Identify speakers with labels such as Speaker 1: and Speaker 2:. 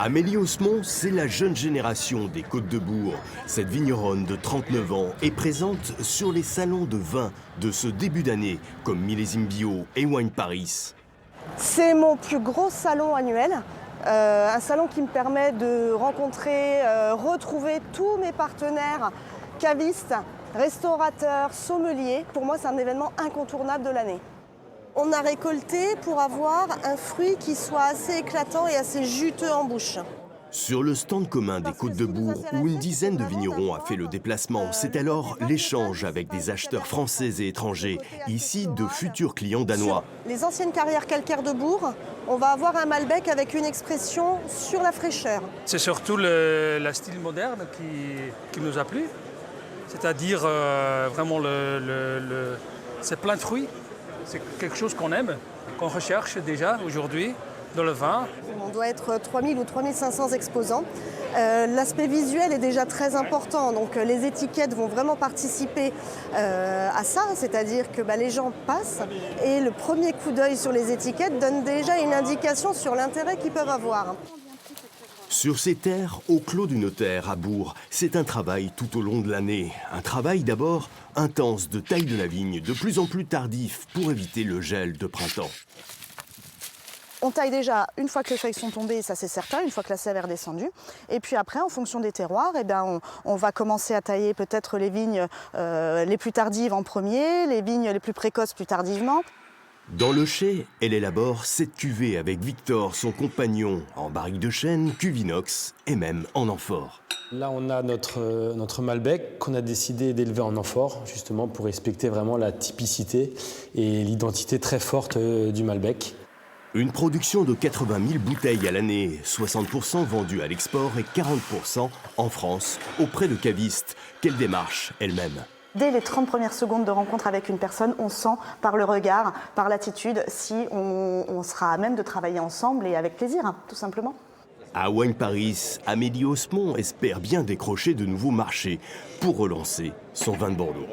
Speaker 1: Amélie Osmond, c'est la jeune génération des Côtes-de-Bourg. Cette vigneronne de 39 ans est présente sur les salons de vin de ce début d'année, comme Millésime Bio et Wine Paris.
Speaker 2: C'est mon plus gros salon annuel, un salon qui me permet de rencontrer, retrouver tous mes partenaires cavistes, restaurateurs, sommeliers. Pour moi, c'est un événement incontournable de l'année. On a récolté pour avoir un fruit qui soit assez éclatant et assez juteux en bouche.
Speaker 1: Sur le stand commun des Côtes-de-Bourg, où une dizaine de vignerons a fait le déplacement, c'est alors l'échange avec des acheteurs français et étrangers, ici de futurs clients danois.
Speaker 2: Sur les anciennes carrières calcaires de Bourg, on va avoir un Malbec avec une expression sur la fraîcheur.
Speaker 3: C'est surtout le style moderne qui nous a plu, c'est-à-dire vraiment c'est plein de fruits. C'est quelque chose qu'on aime, qu'on recherche déjà aujourd'hui dans le vin.
Speaker 2: On doit être 3000 ou 3500 exposants. L'aspect visuel est déjà très important, donc les étiquettes vont vraiment participer à ça, c'est-à-dire que les gens passent et le premier coup d'œil sur les étiquettes donne déjà une indication sur l'intérêt qu'ils peuvent avoir.
Speaker 1: Sur ces terres, au Clos du Notaire à Bourg, c'est un travail tout au long de l'année. Un travail d'abord intense de taille de la vigne, de plus en plus tardif pour éviter le gel de printemps.
Speaker 2: On taille déjà une fois que les feuilles sont tombées, ça c'est certain, une fois que la sève est redescendue. Et puis après, en fonction des terroirs, on va commencer à tailler peut-être les vignes les plus tardives en premier, les vignes les plus précoces plus tardivement.
Speaker 1: Dans le chai, elle élabore 7 cuvées avec Victor, son compagnon, en barrique de chêne, cuve inox et même en amphore.
Speaker 4: Là, on a notre Malbec qu'on a décidé d'élever en amphore, justement pour respecter vraiment la typicité et l'identité très forte du Malbec.
Speaker 1: Une production de 80 000 bouteilles à l'année, 60% vendues à l'export et 40% en France, auprès de cavistes, qu'elle démarche elle-même.
Speaker 2: Dès les 30 premières secondes de rencontre avec une personne, on sent par le regard, par l'attitude, si on sera à même de travailler ensemble et avec plaisir, tout simplement.
Speaker 1: À Wine Paris, Amélie Osmond espère bien décrocher de nouveaux marchés pour relancer son vin de Bordeaux.